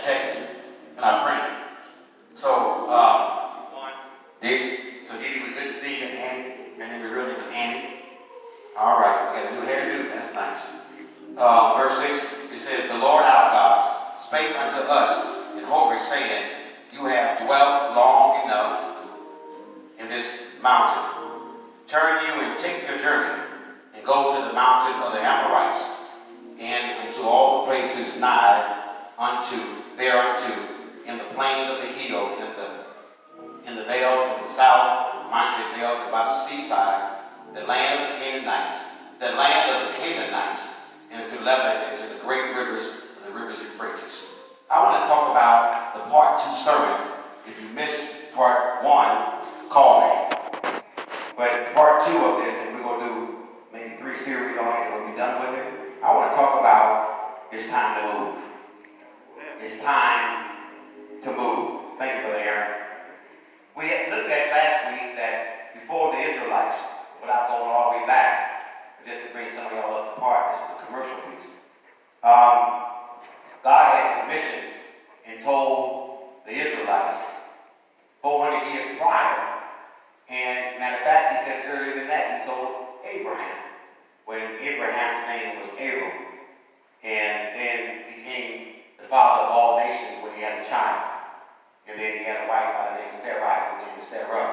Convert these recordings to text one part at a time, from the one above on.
text and I printed it. So, Diddy, we good to see you, and Annie. Your name is really Annie. All right, we got a new hairdo. That's nice. Verse 6, it says, "The Lord our God spake unto us in Horeb, saying, You have dwelt long enough in this mountain. Turn you and take your journey, and go to the mountain of the Amorites, and unto all the places nigh thereunto, in the plains of the hill, in the vales of the south, mine say vales by the seaside, the land of the Canaanites, and into Lebanon, into the great rivers, the rivers Euphrates." I want to talk about the part 2 sermon. If you missed part 1, call me. But part 2 of this, and we're going to do maybe 3 series on it, and we'll be done with it. I want to talk about it's time to move. It's time to move. Thank you for that, Aaron. We had looked at last week that before the Israelites, without going all the way back, just to bring some of y'all up to part, this is the commercial piece. God had commissioned and told the Israelites 400 years prior, and matter of fact, he said earlier than that, he told Abraham, when Abraham's name was Abram, and then he became the father of all nations when he had a child. And then he had a wife by the name of Sarai, who named Sarah,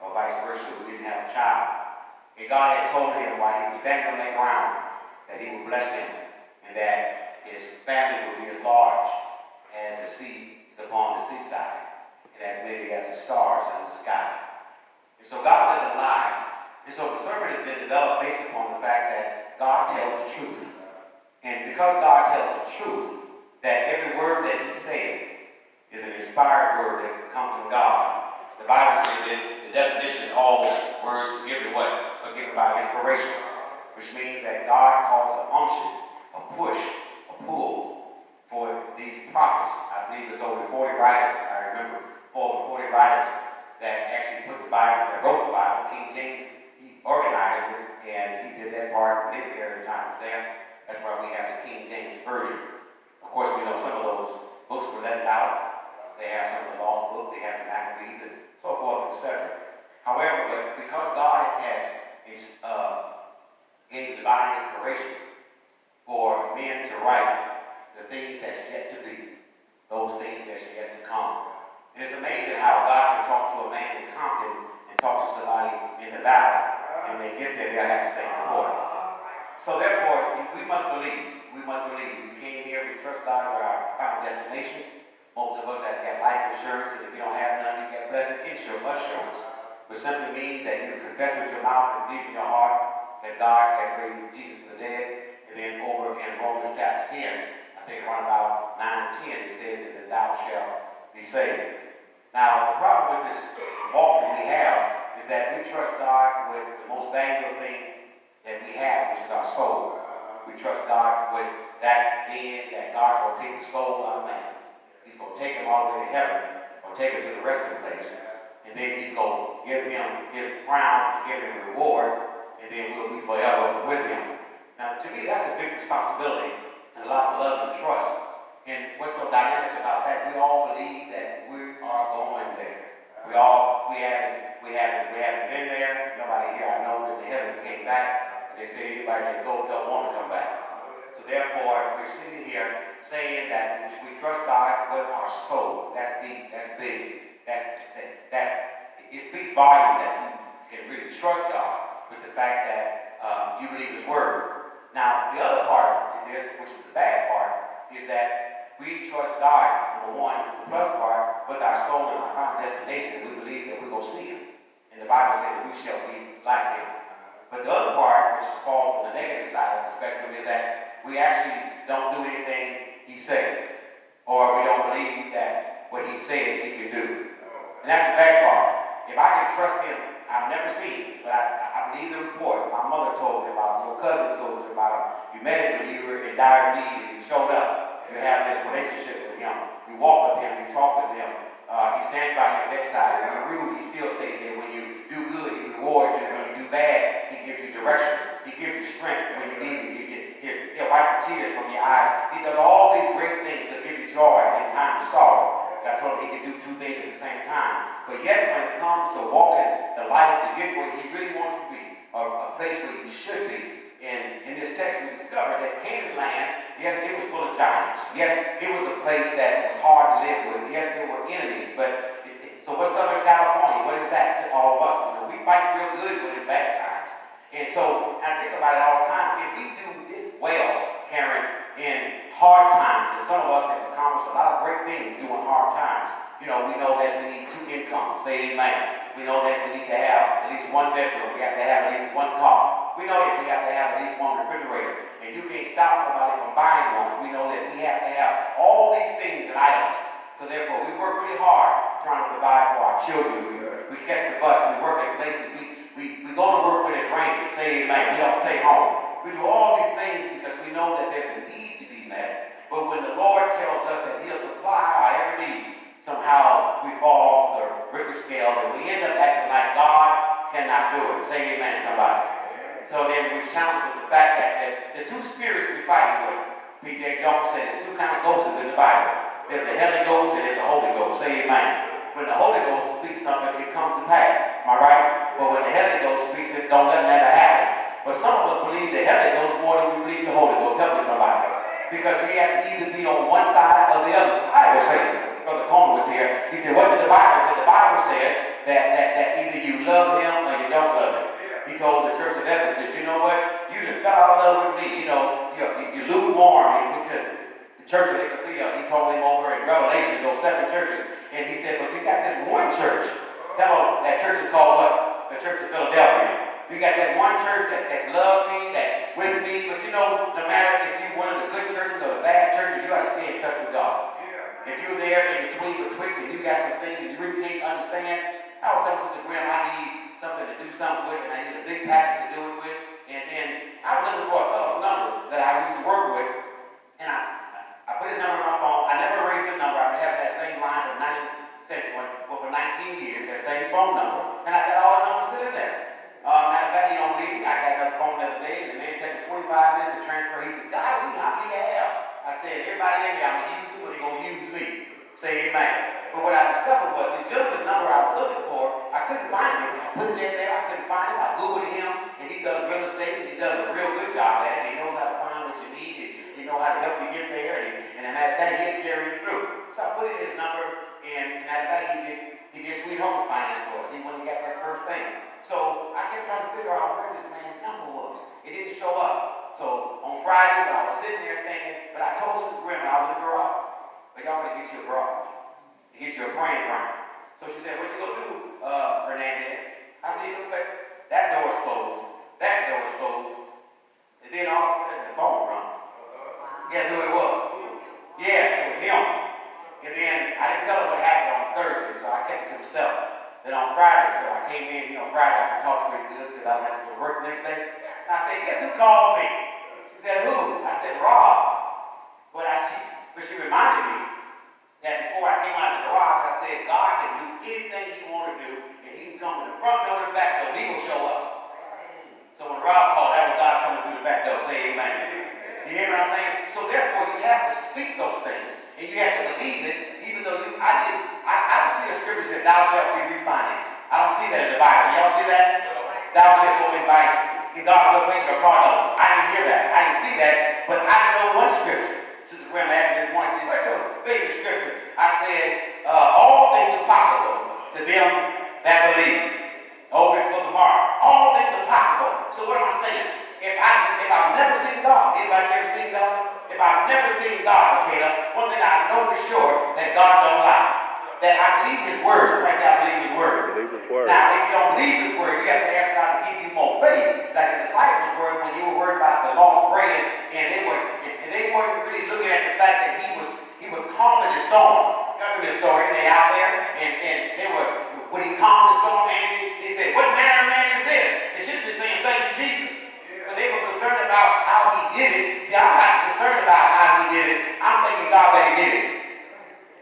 or vice versa, who didn't have a child. And God had told him while he was standing on that ground that he would bless him, and that his family would be as large as the sea is upon the seaside, and as many as the stars in the sky. And so God doesn't lie. And so the sermon has been developed based upon the fact that God tells the truth. And because God tells the truth, that every word that he said is an inspired word that comes from God. The Bible says that the definition, all words given what? Are given by inspiration, which means that God calls an unction, a push, a pull for these prophets. I believe it's over 40 writers. I remember over 40 writers that actually put the Bible, that wrote the Bible. King James, he organized it, and he did that part in his era time there. That's why we have the King James Version. Of course, we know some of those books were left out. They have some of the lost books, they have the Maccabees, and so forth, etc. However, but because God has gave divine inspiration for men to write the things that's yet to be, those things that's yet to come. And it's amazing how God can talk to a man in Compton and talk to somebody in the valley, and when they get there, they'll have the same report. So therefore, we must believe. We must believe. We came here, we trust God with our final destination. Most of us have got life insurance, and if you don't have none, you get blessed assurance. Which simply means that you confess with your mouth and believe in your heart that God has raised Jesus from the dead. And then over in Romans chapter 10, I think around about 9 and 10, it says that thou shalt be saved. Now, the problem with this walk that we have is that we trust God with the most valuable thing that we have, which is our soul. We trust God with that being that God will take the soul out of man. He's going to take him all the way to heaven, or take him to the resting place, and then he's going to give him his crown, and give him a reward, and then we'll be forever with him. Now, to me, that's a big responsibility, and a lot of love and trust. And what's so dynamic about that? We all believe that we are going there. We haven't been there. Nobody here I know in heaven came back. They say anybody that goes don't want to come back. So therefore, we're sitting here saying that we trust God with our soul. That's deep. That's big. It speaks volumes that you can really trust God with the fact that you believe His word. Now, the other part in this, which is the bad part, is that we trust God, number one, the plus part, with our soul and our final destination, and we believe that we're going to see Him. And the Bible says that we shall be like Him. But the other part, which falls on the negative side of the spectrum, is that we actually don't do anything He said, or we don't believe that what He said He can do. And that's the bad part. If I can trust Him, I've never seen Him, but I believe the report. My mother told me about him, your cousin told me about him. You met him when you were in dire need, and you showed up. You have this relationship with Him. You walk with Him, you talk with Him. He stands by your bedside. When you're rude, He still stays there. When you do good, He rewards you. When you do bad, He gives you direction. He gives you strength when you need it. He'll wipe the tears from your eyes. He does all these great things to give you joy in time to Saul. God told him he could do two things at the same time. But yet, when it comes to walking the life to get where he really wants to be, or a place where he should be, in this text we discovered that Canaan land, yes, it was full of giants. Yes, it was a place that was hard to live with. Yes, there were enemies. But so what's Southern California? What is that to all of us? You know, we fight real good when it's bad times. And so I think about it all the time. If we do this well, Karen, in hard times, and some of us have accomplished a lot of great things doing hard times. You know, we know that we need 2 incomes. Say amen. We know that we need to have at least 1 bedroom. We have to have at least 1 car. We know that we have to have at least 1 refrigerator. And you can't stop nobody from buying one. We know that we have to have all these things and items. So therefore, we work really hard trying to provide for our children. We catch the bus. We work at places. We go to work when it's raining. Say amen. We don't stay home. We do all these things because we know that there's a need to be met. But when the Lord tells us that he'll supply our every need, somehow we fall off the Richter scale and we end up acting like God cannot do it. Say amen, somebody. So then we're challenged with the fact that the 2 spirits we're fighting with, P.J. Jones said there's 2 kinds of ghosts in the Bible. There's the Holy Ghost and there's the Holy Ghost. Say amen. When the Holy Ghost speaks something, it comes to pass. Am I right? But when the Holy Ghost speaks it, don't let it ever happen. But some of us believe the Holy Ghost more than we believe the Holy Ghost. Help me, somebody. Because we have to either be on one side or the other. The Bible says. Brother Coleman was here. He said, what did the Bible say? The Bible said that either you love him or you don't love him. He told the church of Ephesus, you know what? You just got out of love with me. You know, you're lukewarm. He went to the church of Ecclesia. He told him over in Revelation, those 7 churches. And he said, but you got this one church. Hello, that church is called what? The Church of Philadelphia. You got that one church that loved me, that with me. But you know, no matter if you're one of the good churches or the bad churches, you got to stay in touch with God. If you're there in between and you got some things and you really can't understand, I was telling Sister Graham I need something to do something with, and I need a big package to do it with. And then I was looking for a fellow's number that I used to work with, and I put his number in my phone. I never erased the number. I've been having that same line for 19 years, that same phone number, and I got all the numbers still in there. Matter of fact, you don't believe me, I got another phone the other day, and the man took 25 minutes to transfer. He said, God, how many do you have? I said, everybody in there, I'm going to use you, or they're going to use me. Say amen. But what I discovered was the gentleman's number I was looking for, I couldn't find him. I put it in there, I couldn't find him. I Googled him, and he does real estate, and he does a real good job at it. He knows how to find what you need, and he knows how to help you get there, and as a matter of fact, he'll carry you through. So I put in his number, and as a matter of fact, he did Sweet Home Finance for us. He went and got that first thing. So I kept trying to figure out where this man's number was. It didn't show up. So on Friday, when I was sitting there thinking, but I told Sister Grim, I was in the garage, but y'all gonna get you a garage. To get you a praying room. So she said, what you gonna do, Renee? I said, look, that door's closed. That door's closed. And then all of a sudden the phone rung. Guess who it was? Yeah, it was him. And then I didn't tell her what happened on Thursday, so I kept it to myself. Then on Friday, so I came in, Friday I could talk pretty good because I went to work the next day. And I said, guess who called me? She said, who? I said, Rob. But she reminded me that before I came out of the garage, I said, God can do anything he wants to do, and he can come from the front door to the back door. He will show up. So when Rob called, that was God coming through the back door. Say amen. You hear what I'm saying? So therefore, you have to speak those things, and you have to believe it, even though I don't see a scripture that says, thou shalt be refinanced. I don't see that in the Bible. Y'all see that? Thou shalt go and buy, and God will pay your car note. I didn't hear that. I didn't see that, but I know one scripture. Sister Graham asked me this morning, she said, what's your favorite scripture? I said, all things are possible to them that believe. Over for tomorrow. All things are possible. So what am I saying? If I've never seen God, anybody ever seen God? If I've never seen God, Caleb, one thing I know for sure, that God don't lie. That I believe his word. Somebody say I believe his word. Believe his word. Now, if you don't believe his word, you have to ask God to give you more faith. Like the disciples were when they were worried about the lost bread, and they weren't really looking at the fact that he was calming the storm. You remember the story? They out there, and they were, when he calmed the storm, and they said, what manner of man is this? They should be saying, thank you, Jesus. But they were concerned about how he did it. See, I'm not concerned about how he did it. I'm thanking God that he did it.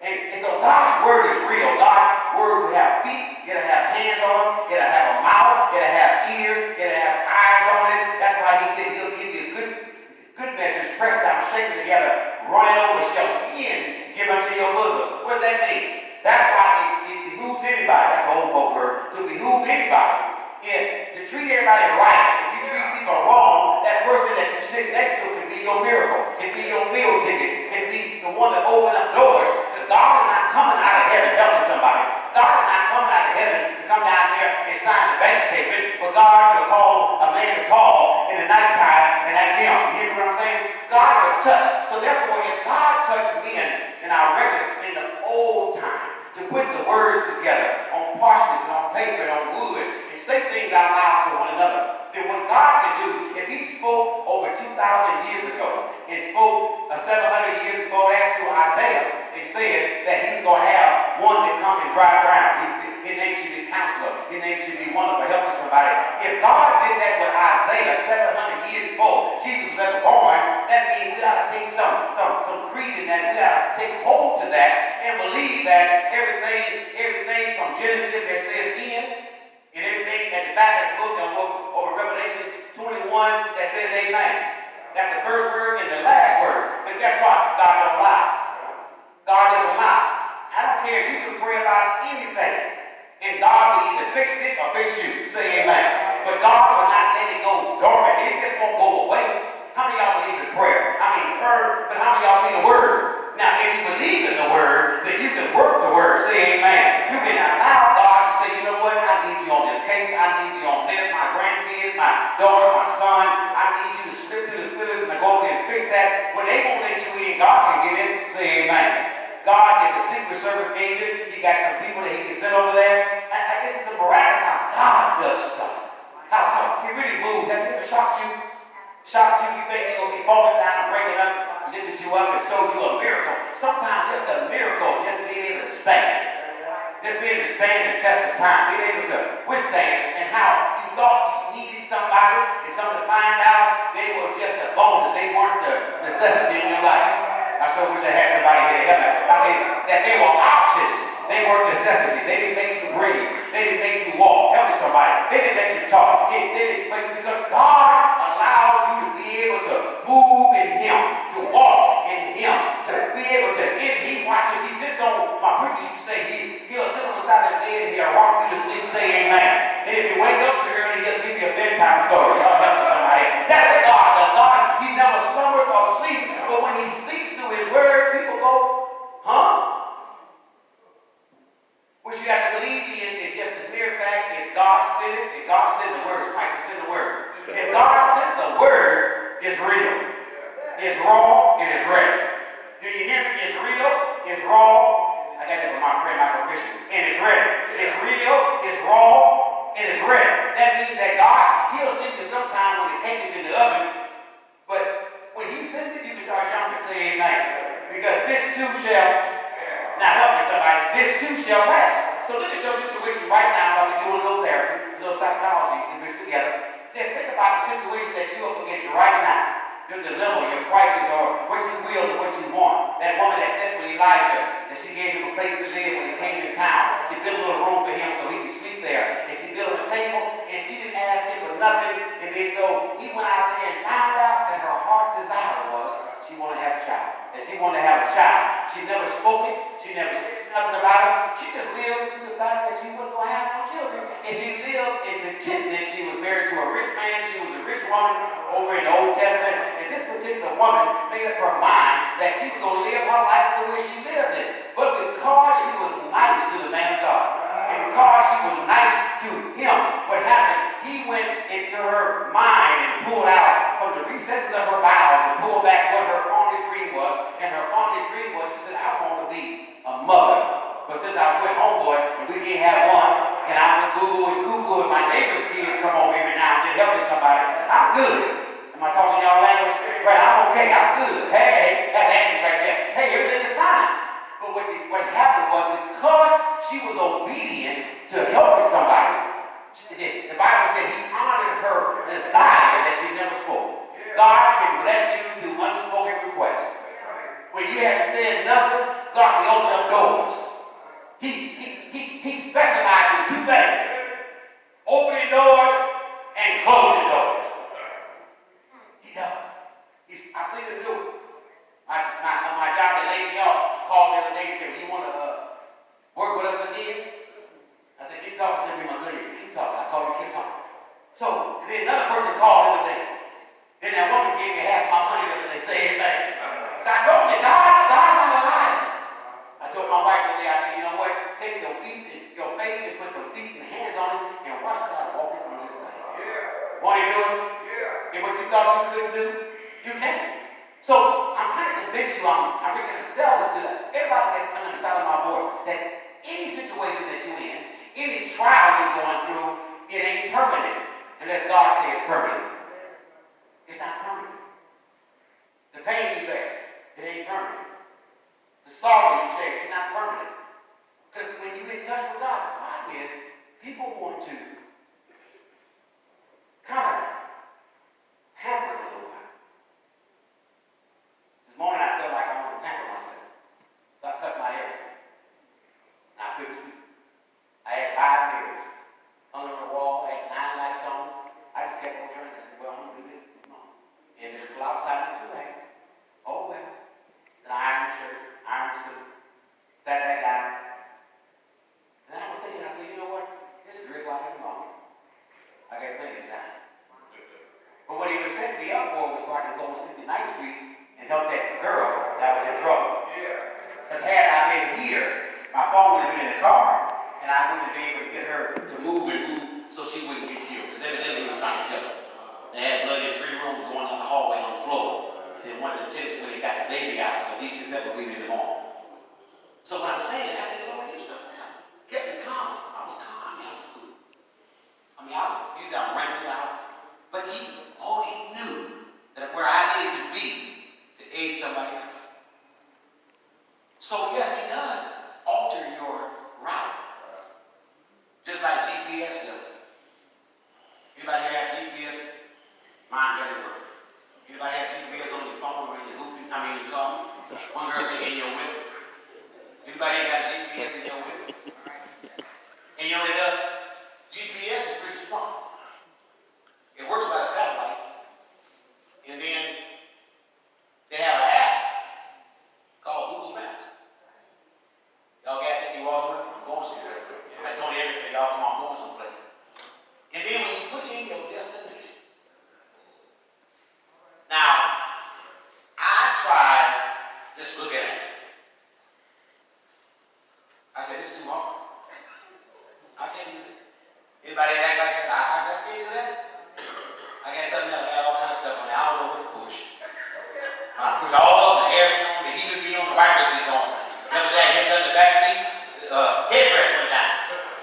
And so God's word is real. God's word will have feet, it'll have hands on it, it'll have a mouth, it'll have ears, it'll have eyes on it. That's why he said he'll give you good measures, pressed down, shaken together, running over, shall in, give unto your bosom. What does that mean? That's why it behooves anybody. That's an old folk word. To behoove anybody. To treat everybody right. If you treat people wrong, that person that you sit next to can be your miracle, can be your meal ticket, can be the one that opens up doors. Because God is not coming out of heaven helping somebody. God is not coming out of heaven to come down there and sign the bank statement, but God will call a man to call in the nighttime, and that's him. You hear what I'm saying? God will touch. So therefore, if God touched men in our record in the old time, to put the words together on parchments and on paper and on wood and say things out loud to one another, then what God can do, if he spoke over 2,000 years ago and spoke 700 years before that to Isaiah and said that he was going to have one that come and dry ground. His name should be Counselor. His name should be Wonderful, helping somebody. If God did that with Isaiah 700 years before Jesus was ever born, that means we ought to take some creed in that. We ought to take hold to that and believe that everything from Genesis that says in, and everything at the back of the book over Revelation 21 that says amen. That's the first word and the last word. But guess what? God don't lie. God doesn't lie. I don't care if you can pray about anything. And God will either fix it or fix you. Say amen. But God will not let it go dormant. It just won't go away. How many of y'all believe in prayer? I mean, but how many of y'all believe in the word? Now, if you believe in the word, then you can work the word. Say amen. You can allow God to say, you know what? I need you on this case. I need you on this. My grandkids, my daughter, my son. I need you to slip through the splitters and go over there and fix that. When they won't let you in, God can get in. Say amen. God is a Secret Service agent. He got some people that he can send over there. And I guess it's a miraculous how God does stuff. How he really moves. Have you ever shocked you? Shocked you? You think he's going to be falling down and breaking up, lifted you up and showed you a miracle. Sometimes just a miracle, just being able to stand. Just being able to stand the test of time. Being able to withstand. And how you thought you needed somebody and come to find out they were just a bonus. They weren't the necessity in your life. I so wish I had somebody here to help me. I say that they were options. They weren't necessities. They didn't make you breathe. They didn't make you walk. Help me somebody. They didn't make you talk. But because God allows you to be able to move in Him, to walk in Him, to be able to, if He watches, He sits on, my preacher used to say, He'll sit on the side of the bed and He'll rock you to sleep. Say amen. And if you wake up too early, He'll give you a bedtime story. Y'all help me somebody. That's what God does. God, He never slumbers or sleeps. But when He speaks to His word, people go, huh? What you got to believe in is just the mere fact that God sent it, and God sent the word. Somebody said, send the word. If God sent the word, it's real. It's raw, and it's ready. Do you hear me? It's real, it's raw. I got that from my friend Michael Fisher. And it's ready. It's real, it's raw, and it's ready. That means that God, He'll send you sometime when the cake is in the oven. But when He sends it, you can start jumping and say amen. Because this too shall. Now help me somebody. This too shall pass. So look at your situation right now while we're doing a little therapy, a little psychology, and mix together. Just think about the situation that you're up against right now. Your dilemma, your crisis, or what you will or what you want. That woman that said with Elijah, that she gave him a place to live when he came to town. She built a little room for him so he could sleep there. And she built him a table, and she didn't ask him for nothing. And then so he went out there and found out that her heart desire was she wanted to have a child. And she wanted to have a child. She never spoke it. She never said nothing about it. She just lived through the fact that she wasn't going to have no children. And she lived in contentment. She was married to a rich man. She was a rich woman over in the Old Testament. And this particular woman made up her mind that she was going to live her life the way she lived it. But because she was nice to the man of God, and because she was nice to him, what happened? He went into her mind and pulled out from the recesses of her bowels and pulled back what her only dream was. And her only dream was, she said, I want to be a mother. But since I went homeboy and we can't have one, and I went boo-boo and cuckoo and my neighbor's kids come over every now and then helping somebody, I'm good. Am I talking y'all language? Right, I'm okay, I'm good. Hey, that's Andy right there. Hey, everything is fine. But what happened was because she was obedient to helping somebody, the Bible said He honored her desire that she never spoke. God can bless you through unspoken requests. When you haven't said nothing, God will open up doors. He specialized in two things: opening doors and closing doors. He does. I seen him do it. My job, they laid me off day, I said, you know what? Take your feet and your faith and put some feet and hands on it and watch God walking through this thing. Yeah. Want to do it? Yeah. And what you thought you couldn't do, you can. So I'm trying to convince you, I'm really going to sell this to everybody that's under the sound of my voice, that any situation that you're in, any trial you're going through, it ain't permanent. Unless God says it's permanent. It's not permanent. The pain you bear, it ain't permanent. The sorrow you share, it's not permanent. Because when you're in touch with God, the problem is people want to kind of hamper it a little while. This morning I felt like I wanted to pamper myself. So I cut my hair. And I couldn't see. I had 5 mirrors hung on the wall, I had 9 lights on. I just kept on turning. I said, well, I'm going to do this. Come on. And there's a lot of time to do. Oh well. Then I ironed the shirt, ironed the suit, sat back down. And I was thinking, I said, you know what? It's 3 o'clock in the morning. I got plenty of time. But what he was setting me up for was so I could go on 69th Street and help that girl that was in trouble. Because had I been here, my phone would have been in the car, and I wouldn't have been able to get her to move so she wouldn't get killed. Because evidently he was trying to kill her. They had blood in 3 rooms going down the hallway on the floor. And one of the tenants when they got the baby out, so he should never leave in the morning. So what I'm saying, I said, Lord, do something else. Kept me calm. I was calm. I was cool. I mean, I was usually I'm running through the house. But he already knew that where I needed to be to aid somebody else. So yes, he does alter your route. Just like GPS does. Anybody here have GPS? Mine doesn't work. Anybody have GPS on your phone or in your hooping? I mean, your car? One girl said in your whip. Anybody got GPS in your whip? And you know what it does? GPS is pretty smart. It works by the satellite. And then they have an app called Google Maps. Y'all got that? You walk with me? I'm going somewhere. I told you everything. Y'all come on, I'm going someplace. And then when you put in your destination. Now, I tried just looking at it. I said, it's too hard. I can't do that. Anybody act like that? I just can't do that. I got something else. I got all kinds of stuff on there. I don't know what to push. When I push all of them, the air be on, the heater be on, the wipers be on. The other day I hit the back seats, headrest went down.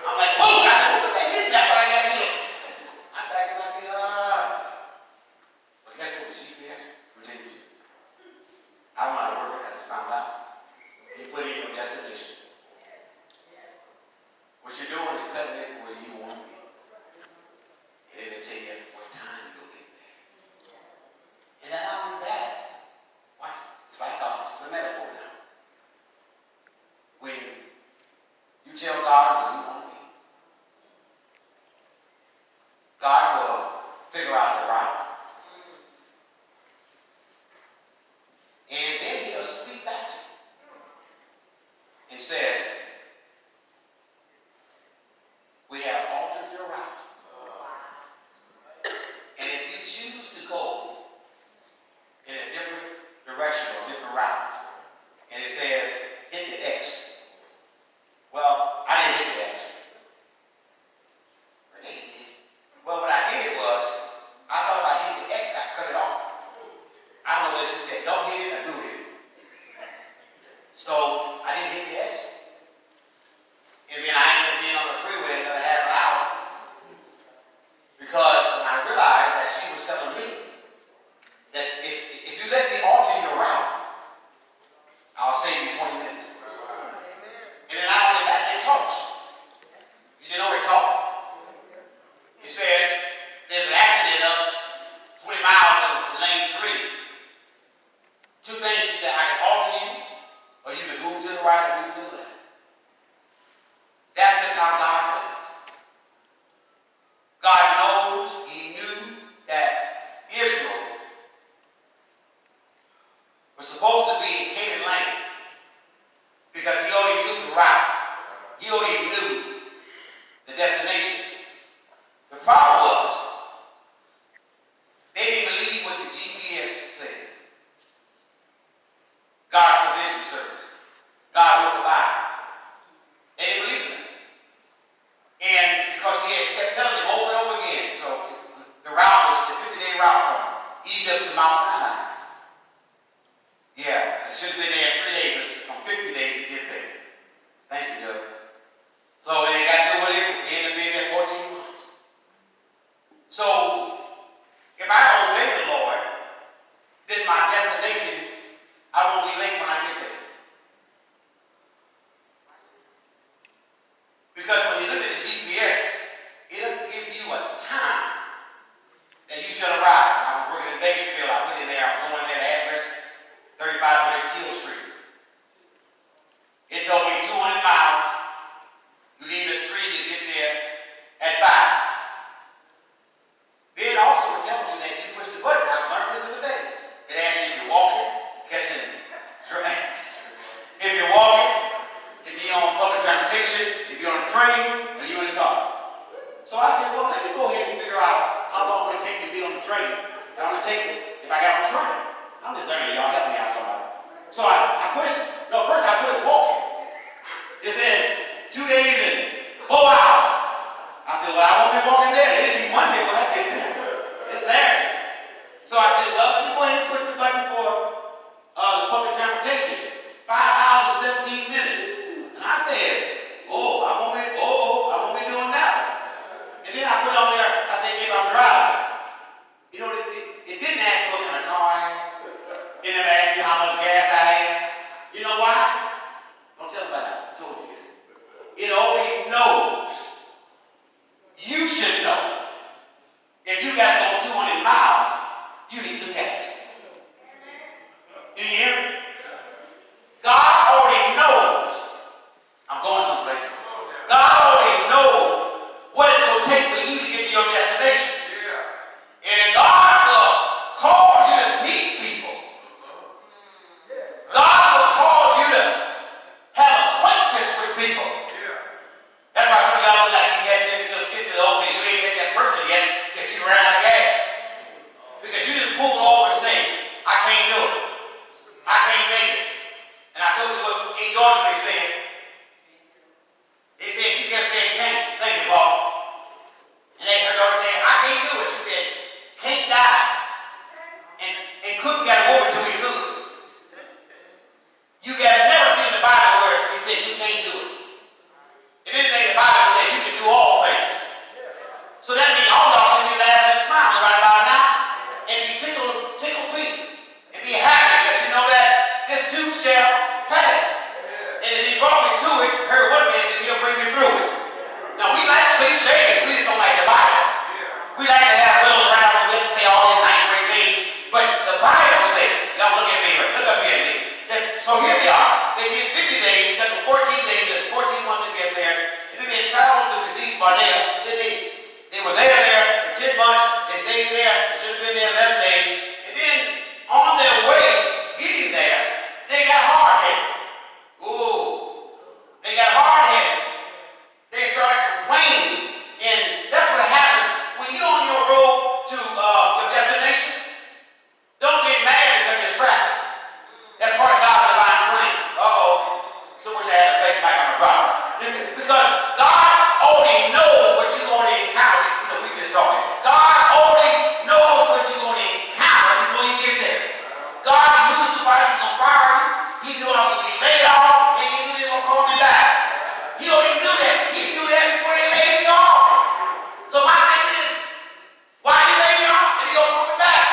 I'm like, whoa! I said, what was that hitting? That's what I got here. I backed up. I said, but guess what? The GPS continues. I don't know how to work it. I just found out. You put in your destination. What you're doing is telling it where you want to be. And it'll tell you what time you'll get there. And then not only that, watch, it's like God, it's a metaphor now. When you tell God where you want to be, God will figure out the route. And then he'll speak back to you and says, we have altered your route. And if you choose to go in a different direction or a different route, and it says, hit the X. Well, I didn't hit the X. Or they hit the X. Well, what I did was, I thought if I hit the X, I cut it off. I don't know what she said, don't hit it, I do hit it. So, I didn't hit the X. And then I ended up being on the freeway another half an hour because when I realized that she was telling me that if you let me alter your route, I'll save you 20 minutes. And then not only that, it talks. You know it talks? It says there's an accident up 20 miles in lane 3. 2 things she said, I can alter you, or you can move to the right or move to the left. That's just how God does. God knows, he knew that Israel was supposed to be in Canaan land because he already knew the route. He already knew the destination. The problem was they didn't believe what the GPS said. God's provision service. God will provide. 200 miles. You leave at 3, you get there at 5. Then also it tells you that you push the button. I learned this the other day. It asks you if you're walking, catching, if you're walking, if you're on public transportation, if you're on a train, or you're in a car. So I said, well, let me go ahead and figure out how long it would take to be on the train. How long it take if I got on the train. I'm just learning, y'all help me out somebody. So I pushed, no, first I pushed walking. It said 2 days and 4 hours. I said, well, I won't be walking there. It'll be Monday when I get there. It's Saturday. So I said, well, let me go ahead and push the button for the public transportation. 5 hours and 17 minutes. And I said, I won't be doing that one. And then I put on there, I said, if I'm driving. You know, it didn't ask me what kind of car I had. It never asked me how much gas I had. You know why? Don't tell nobody. I told you this. It already knows. You should know. If you got to go 200 miles, you need some gas. You hear me? God already knows. I'm going someplace. God already knows what it's going to take for you to get to your destination. And if God will cause you to meet people, God will cause you to have acquaintance with people. That's why some of y'all look like you had this little skit to the old man. You ain't met that person yet because you ran out of gas. Because you didn't pull it over and say, I can't do it. I can't make it. And I told you what A. Jordan may say. They said, she kept saying, can't. Thank you, Paul. And then her daughter said, I can't do it. She said, can't die. And couldn't get over till we could. You have never seen the Bible where it said you can't do it. And anything the Bible said you can do all things. So that means all y'all should be laughing and smiling right about now. And be tickle pink. And be happy because you know that this too shall pass. And if he brought me to it, heard what it is, and he'll bring me through it. Now we like cliches, we just don't like the Bible. We like to have little around and we like to say all these nice great things. But the Bible says, y'all look at me, look up here at me. So here they are. They did 50 days, it took them 14 days, 14 months to get there. And then they traveled to Kadesh Barnea. Then they were there for 10 months. They stayed there. They should have been there 11 days. And then on their way, getting there, they got hard-headed. They got hard-headed. They started complaining. And that's what happens when you're on your road to your destination. Don't get mad because there's traffic. That's part of God's divine plan. So wish I had a fake mic on the driver. Because God already knows what you're going to encounter. You know, we just talking. God already knows what you're going to encounter before you get there. God knew somebody was going to fire you. He knew I was going to be laid off, and he knew they were going to call me back. He already knew that. He knew that before they laid me off. So my thing is, why you lay me off and he going to call me back?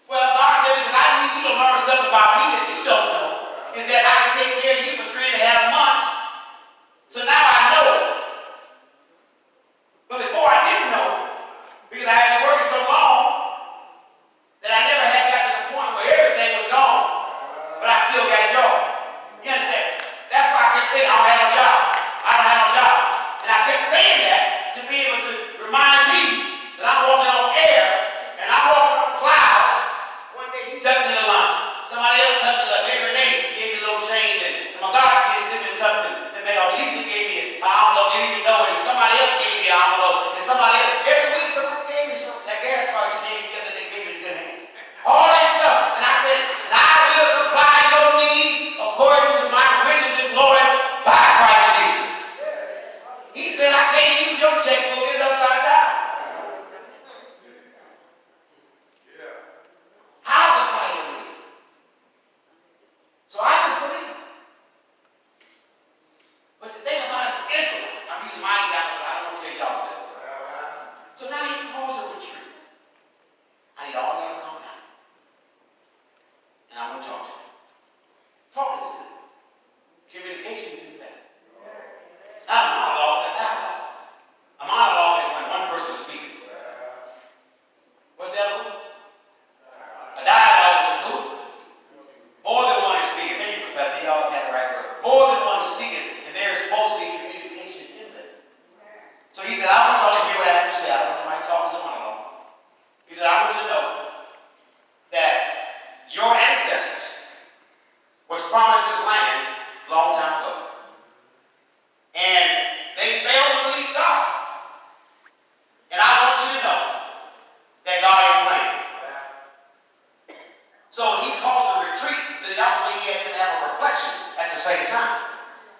Well, God said, because I need you to learn something about me that you don't know. Is that I can take care of you for 3.5 months. So now I know. But before I didn't know, because I had been working so long that I never had got to the point where everything was gone. But I still got joy.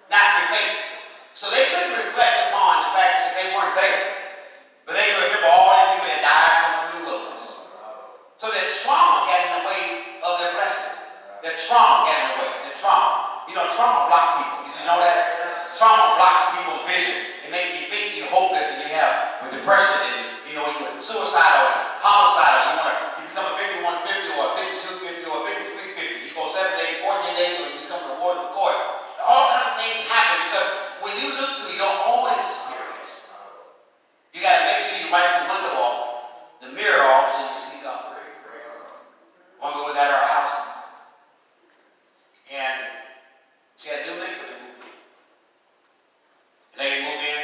not be faithful. So they couldn't reflect upon the fact that they weren't there. But they could remember all the people that died coming through the wilderness. So that trauma got in the way of their blessing. Their trauma got in the way. Their trauma. You know, trauma blocks people. Did you know that? Trauma blocks people's vision. It makes you think you're hopeless and you have with depression and you're suicidal and homicidal. You become a 5150 or a 5250 or a 5350. You go 7 days, 14 days, or you become an award of the court. All kinds of things happen because when you look through your own experience, you got to make sure you wipe the window off, the mirror off, so you can see God. One girl was at our house, and she had a new neighbor that moved in. The lady moved in,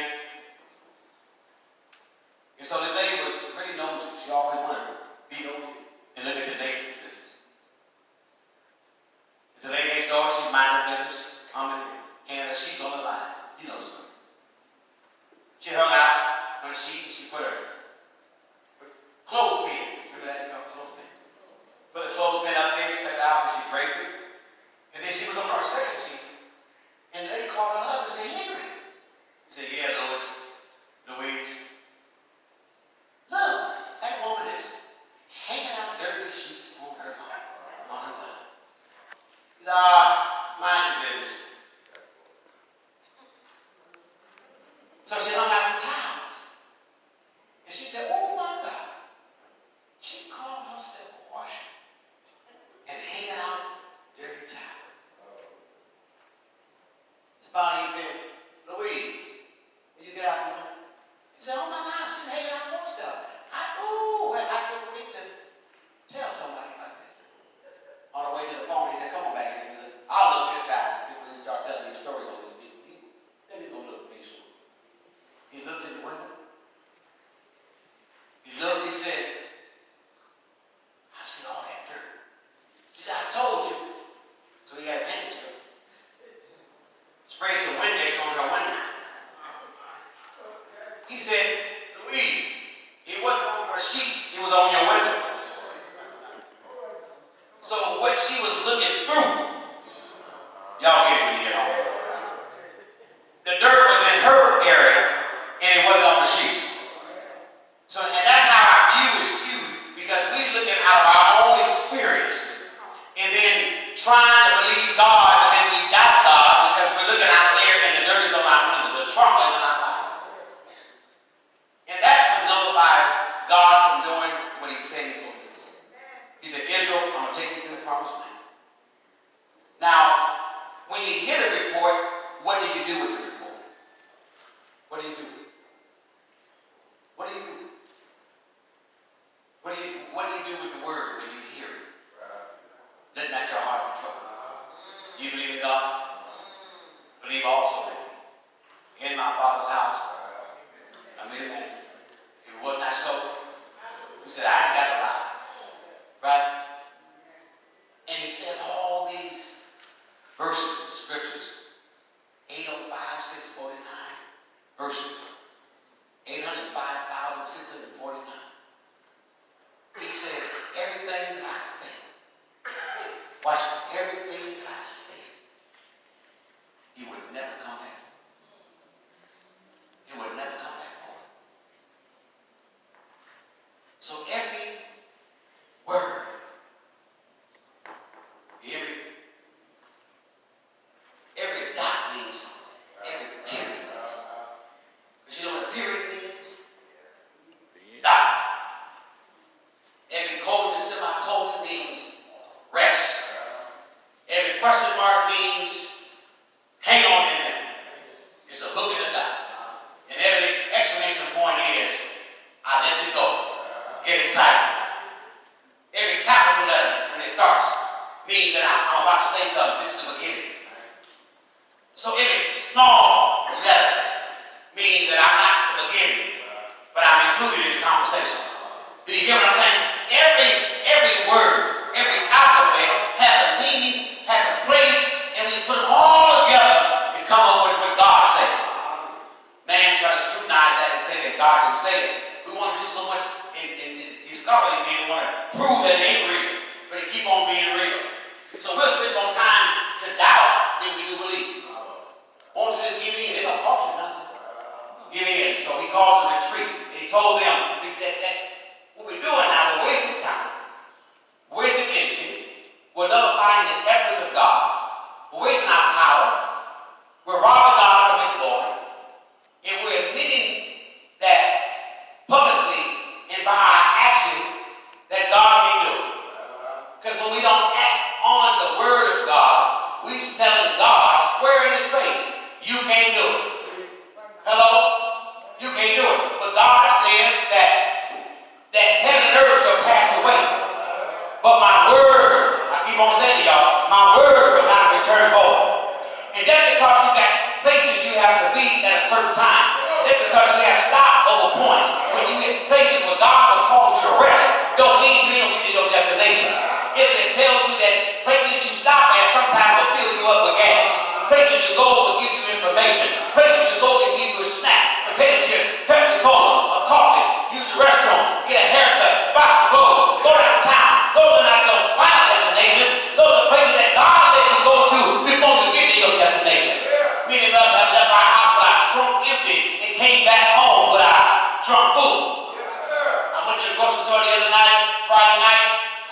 and so this lady was really nosy. She always wanted to be nosy and look at the neighbor's business. It's the lady next door, she's minding her business. I'm in Canada, she's on the line. You know something. She hung out on the sheet and she put her clothespin. Remember that? Clothespin. Put a clothespin up there, she took it out and she draped it. And then she was on her second sheet. And the lady called her up and said, Henry. He said, yeah, Louise. Look, that woman is hanging out dirty sheets on her line. He said, mind your business. So she hung out some towels. And she said, oh my God. She called herself a washer and hanging out dirty towels. So finally he said, Louise, when you get out of the window? He said, oh my God, she's hanging out more stuff. I couldn't wait to tell somebody about that. On the way to the phone, he said, come on back here. I'll look this guy before you start telling these stories on these people. Let me go look, make sure. He looked in the window. He looked, he said, I see all that dirt. He said, I told you. So he got his handkerchief. Sprayed some Windex on her window. He said, Louise, it wasn't on her sheets, it was on your window. So what she was looking through, y'all get it when you get home. The dirt was in her area, and it wasn't on the sheets. So, and that's how our view is skewed, because we're looking out of our own experience, and then trying to believe God, but then we doubt God, because we're looking out there, and the dirt is on our window, the trauma is in our life. And that nullifies God from doing what he said he's going to do. He said, Israel, I'm going to take you to the promised land. Now, when you hear the report, what do you do with the report? What do you do? What do you do? What do you do with the word when you hear it? Let not your heart be troubled. You believe in God? Believe also in me. In my Father's house, I made a man. If it was not so, he said, I ain't got to lie. Right? And he says all these verses, scriptures, 805, 649 verses, 805,649. He says, everything that I say, watch everything that I say, he would never come back. He would never come back home. So every word, you hear me? Every dot means something. Every period means something. But you know what a period means? Dot. Every colon and semicolon means rest. Every question mark means hang on in there. It's a hook and a dot. And every exclamation point is, I let you go. Get excited. Every capital letter, when it starts, means that I'm about to say something. This is the beginning. So every small letter means that I'm not the beginning, but I'm included in the conversation. Do you hear what I'm saying? Every word, every alphabet has a meaning, has a place, and we put them all together and come up with what God said. Man try to scrutinize that and say that God didn't say it. We want to do so much in these scholarly men want to prove that it ain't real, but it keep on being real. So we'll spend more time to doubt than we do believe. More So he calls a retreat. And he told them that what we're doing now, we're wasting time, we're wasting energy, we're nullifying the efforts of God, we're wasting our power, we're robbing God from his glory, and we're admitting that publicly and by our action that God can't do it. Because when we don't act on the word of God, we're telling God square in his face, you can't do it. Hello? You can't do it. But God said that heaven and earth shall pass away. But my word, I keep on saying to y'all, my word will not return void. And just because you got places you have to be at a certain time, just because you have stopover points, when you get places where God will cause you to rest, don't mean you don't get to your destination. It just tells you that places you stop at sometimes will fill you up with gas. Places you go will give you information. Places you go can give you a snack, potato chips, Pepsi Cola, a coffee, use the restroom, get a haircut, buy some clothes, go downtown. Those are not your final destinations. Those are places that God lets you go to before you get to your destination. Many of us have left our house with our trunk empty and came back home with our trunk full. I went to the grocery store the other night, Friday night.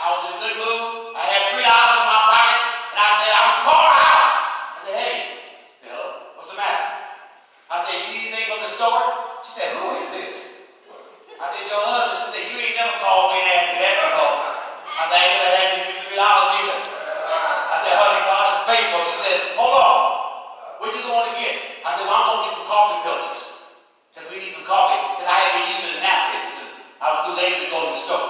I was in a good mood. I had $3 in my pocket, and I said, I'm gonna call the house. I said, hey, hello, what's the matter? I said, you need anything from the store? She said, who is this? I said, your husband. She said, you ain't never called me and asked me that before. I said, I ain't never had you $3 either. I said, honey, God is faithful. She said, hold on. What you going to get? I said, well, I'm going to get